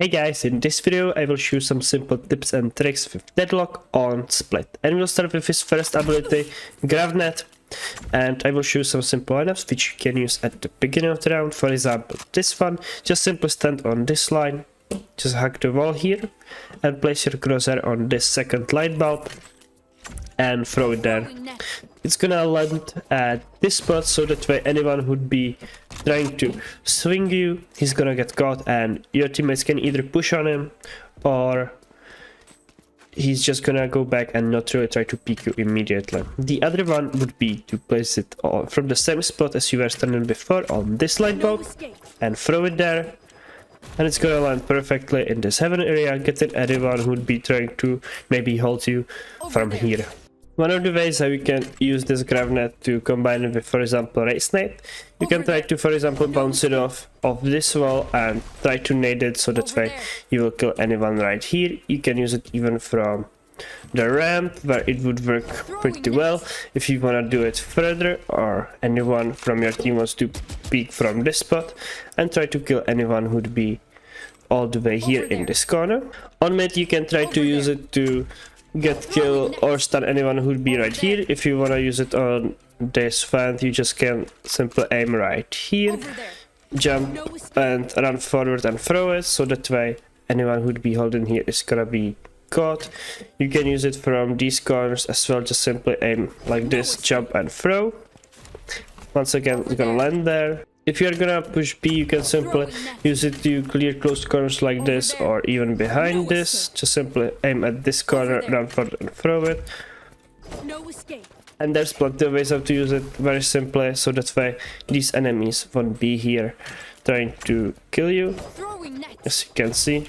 Hey guys, in this video I will show some simple tips and tricks with Deadlock on Split. And we'll start with his first ability, grav, and I will show some simple items which you can use at the beginning of the round. For example, this one, just simply stand on this line, just hug the wall here, and place your crosshair on this second light bulb and throw it there. It's gonna land at this spot, so that way anyone who'd be trying to swing you, he's gonna get caught and your teammates can either push on him or he's just gonna go back and not really try to peek you immediately. The other one would be to place it from the same spot as you were standing before on this light bulb and throw it there. And it's gonna land perfectly in this heaven area, getting anyone who'd be trying to maybe hold you from here. One of the ways how you can use this grav to combine it with, for example, raze nade, you can try to, for example, bounce it off of this wall and try to nade it, so that way you will kill anyone right here. You can use it even from the ramp, where it would work pretty well. If you want to do it further, or anyone from your team wants to peek from this spot and try to kill anyone who'd be all the way here in this corner. On mid, you can try to use it to get kill or stun anyone who'd be right here. If you want to use it on this vent, you just can simply aim right here, jump and run forward and throw it, so that way anyone who'd be holding here is gonna be caught. You can use it from these corners as well, just simply aim like this, jump and throw. Once again, it's gonna land there. If you're gonna push B, you can simply use it to clear closed corners like this, or even behind this. Just simply aim at this corner, run forward and throw it. And there's plenty of ways how to use it, very simply, so that way these enemies won't be here trying to kill you. As you can see,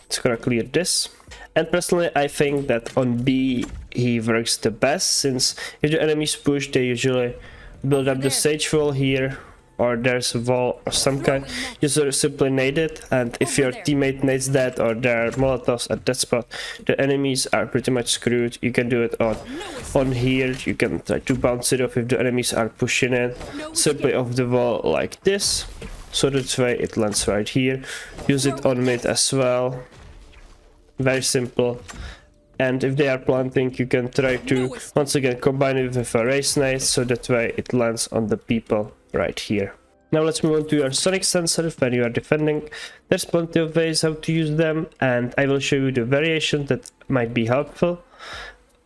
it's gonna clear this. And personally, I think that on B he works the best, since if the enemies push, they usually build up the stage wall here, or there's a wall of some kind. You just simply nade it, and if your teammate nades that, or there are molotovs at that spot, the enemies are pretty much screwed. You can do it on here. You can try to bounce it off if the enemies are pushing in, simply off the wall like this, so that way it lands right here. Use it on mid as well, very simple. And if they are planting, you can try to once again combine it with a raze nade, so that way it lands on the people right here. Now let's move on to your sonic sensor when you are defending. There's plenty of ways how to use them, and I will show you the variation that might be helpful.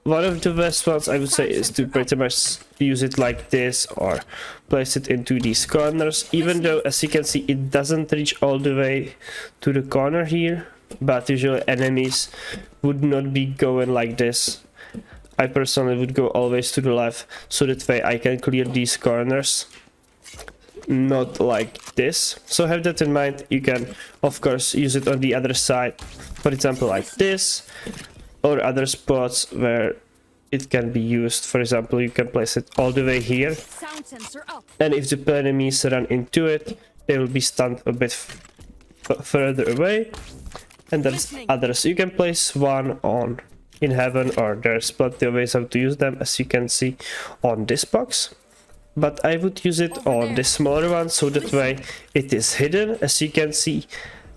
One of the best ones I would say is to pretty much use it like this, or place it into these corners, even though as you can see it doesn't reach all the way to the corner here, but usually enemies would not be going like this. I personally would go always to the left, so that way I can clear these corners, not like this. So have that in mind. You can of course use it on the other side, for example like this, or other spots where it can be used. For example, you can place it all the way here, and if the enemies run into it, they will be stunned a bit further away. And there's others. You can place one on in heaven, or there's plenty of ways how to use them, as you can see on this box. But I would use it on this smaller one, so that way it is hidden, as you can see,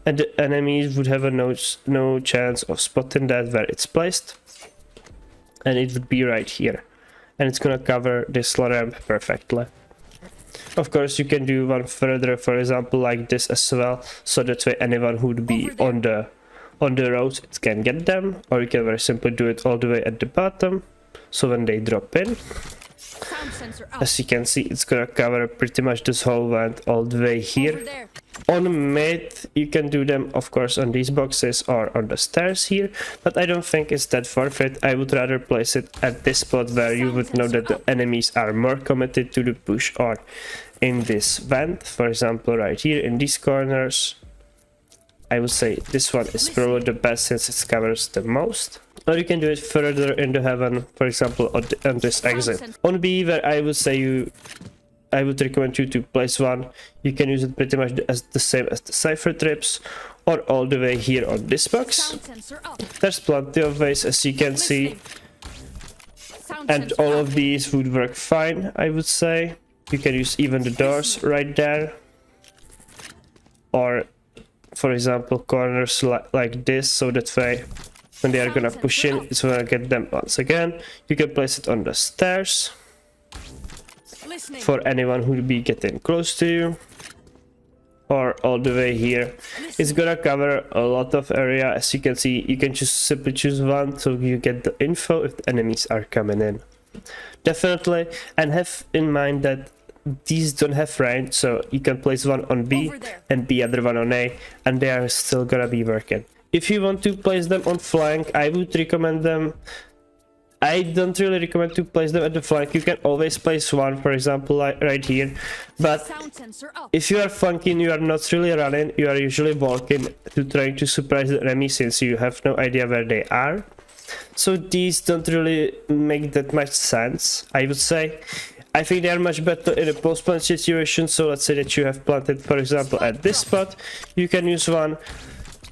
and the enemies would have no chance of spotting that where it's placed, and it would be right here, and it's gonna cover this ramp perfectly. Of course, you can do one further, for example like this as well, so that way anyone who would be on the road, it can get them, or you can very simply do it all the way at the bottom, so when they drop in, as you can see, it's gonna cover pretty much this whole vent all the way here. On mid, you can do them of course on these boxes or on the stairs here, but I don't think it's that worth it. I would rather place it at this spot, where you would know that the enemies are more committed to the push, or in this vent, for example right here in these corners. I would say this one is probably the best, since it covers the most. Or you can do it further in the heaven, for example on this exit. On B, where I would say I would recommend you to place one, you can use it pretty much as the same as the cipher trips, or all the way here on this box. There's plenty of ways, as you can see, and all of these would work fine, I would say. You can use even the doors right there, or for example, corners like this, so that way when they are gonna push in, it's gonna get them once again. You can place it on the stairs for anyone who will be getting close to you, or all the way here. It's gonna cover a lot of area. As you can see, you can just simply choose one so you get the info if the enemies are coming in. Definitely, and have in mind that these don't have range, so you can place one on B and the other one on A, and they are still gonna be working. If you want to place them on flank, I would recommend them. I don't really recommend to place them at the flank. You can always place one, for example, like right here. But if you are flanking, you are not really running. You are usually walking to trying to surprise the enemy, since you have no idea where they are. So these don't really make that much sense, I would say. I think they are much better in a post-plant situation. So let's say that you have planted, for example, at this spot. You can use one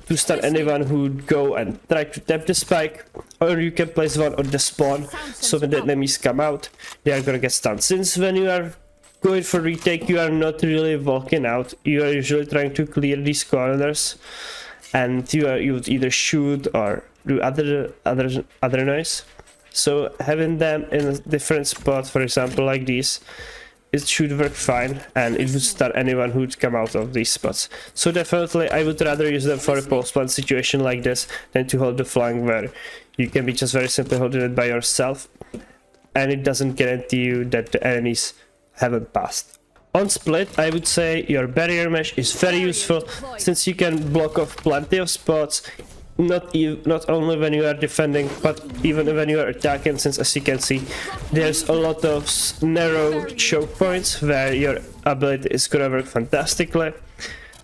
to stun anyone who would go and try to tap the spike, or you can place one on the spawn, so when the enemies come out, they are gonna get stunned. Since when you are going for retake, you are not really walking out, you are usually trying to clear these corners, and you would either shoot or do other noise. So having them in a different spot, for example like these, it should work fine, and it would stun anyone who would come out of these spots. So definitely I would rather use them for a post-plant situation like this than to hold the flank, where you can be just very simply holding it by yourself, and it doesn't guarantee you that the enemies haven't passed. On split, I would say your barrier mesh is very useful, since you can block off plenty of spots. Not only when you are defending, but even when you are attacking, since as you can see, there's a lot of narrow choke points where your ability is gonna work fantastically.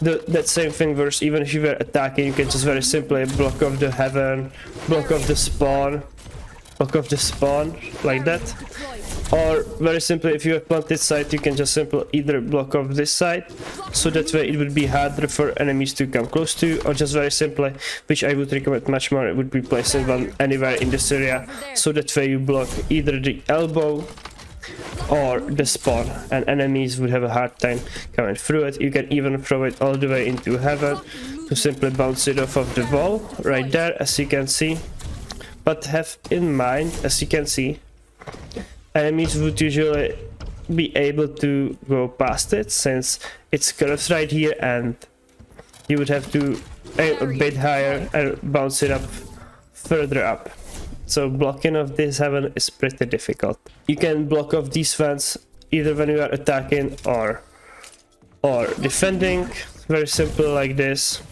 That same thing works even if you were attacking. You can just very simply block off the heaven, block off the spawn, like that. Or very simply, if you have planted side, you can just simply either block off this side, so that way it would be harder for enemies to come close to you, or just very simply, which I would recommend much more, it would be placing one anywhere in this area, so that way you block either the elbow or the spawn, and enemies would have a hard time coming through it. You can even throw it all the way into heaven to simply bounce it off of the wall right there, as you can see. But have in mind, as you can see, enemies would usually be able to go past it, since it's curved right here, and you would have to aim a bit higher and bounce it up further up. So blocking of this heaven is pretty difficult. You can block off these fans either when you are attacking or defending. Very simple like this.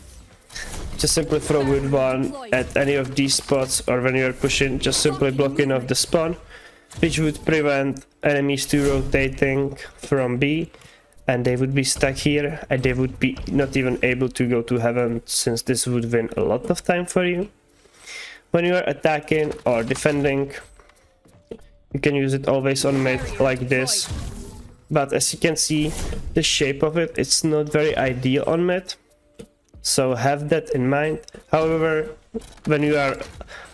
Just simply throw with one at any of these spots, or when you are pushing, just simply blocking off the spawn, which would prevent enemies to rotating from B, and they would be stuck here, and they would be not even able to go to heaven, since this would win a lot of time for you. When you are attacking or defending, you can use it always on mid like this, but as you can see, the shape of it, it's not very ideal on mid, so have that in mind. However, when you are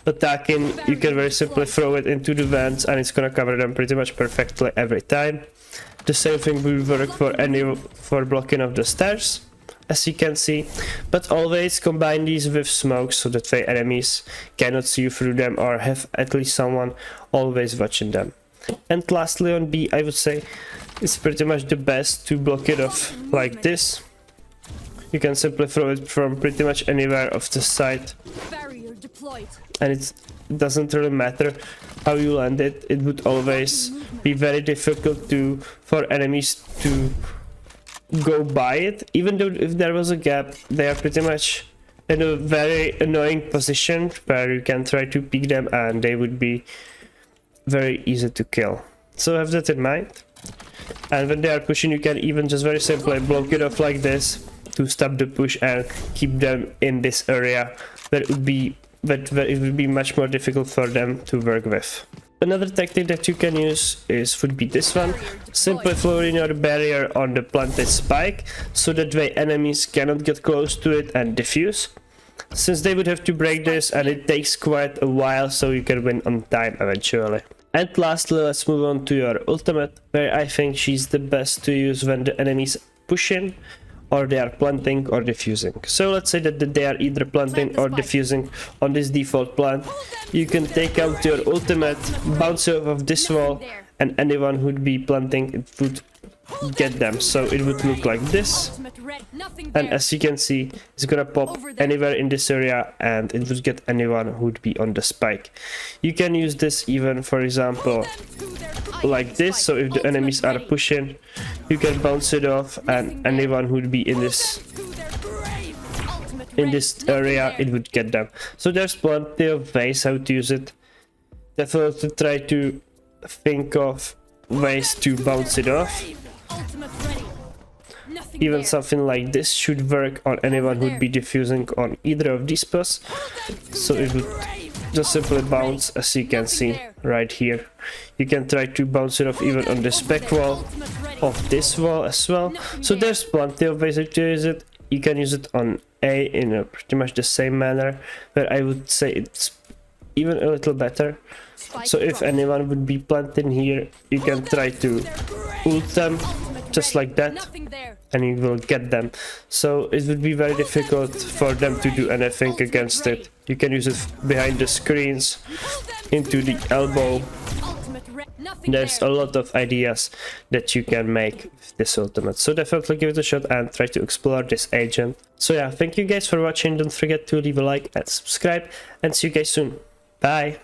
attacking, you can very simply throw it into the vents, and it's gonna cover them pretty much perfectly every time. The same thing will work for blocking of the stairs, as you can see, but always combine these with smoke, so that way enemies cannot see you through them, or have at least someone always watching them. And lastly on B, I would say it's pretty much the best to block it off like this. You can simply throw it from pretty much anywhere of the side, and it doesn't really matter how you land it. It would always be very difficult for enemies to go by it. Even though if there was a gap, they are pretty much in a very annoying position where you can try to pick them, and they would be very easy to kill. So have that in mind. And when they are pushing, you can even just very simply block it off like this to stop the push and keep them in this area where it would be much more difficult for them to work with. Another tactic that you can use would be this one. Simply throwing your barrier on the planted spike, so that way enemies cannot get close to it and defuse, since they would have to break this, and it takes quite a while, so you can win on time eventually. And lastly, let's move on to your ultimate, where I think she's the best to use when the enemies push in, or they are planting or diffusing. So let's say that they are either planting or diffusing on this default plant. You can take out your ultimate, bounce off of this wall, and anyone who would be planting, it would get them. So it would look like this, and as you can see, it's gonna pop anywhere in this area and it would get anyone who would be on the spike. You can use this even, for example, like this. So if the enemies are pushing, you can bounce it off and anyone who would be in this area, it would get them. So there's plenty of ways how to use it. Definitely try to think of ways to bounce it off. Even something like this should work on anyone who would be diffusing on either of these spots. So it would just simply bounce, as you can see right here. You can try to bounce it off even on the spec wall of this wall as well. So there's plenty of ways to use it. You can use it on A in a pretty much the same manner, but I would say it's even a little better. So if anyone would be planting here, you can try to ult them just like that, and you will get them. So it would be very difficult for them to do anything against it. You can use it behind the screens, into the elbow. There's a lot of ideas that you can make with this ultimate. So definitely give it a shot and try to explore this agent. So yeah, thank you guys for watching. Don't forget to leave a like and subscribe, and see you guys soon. Bye!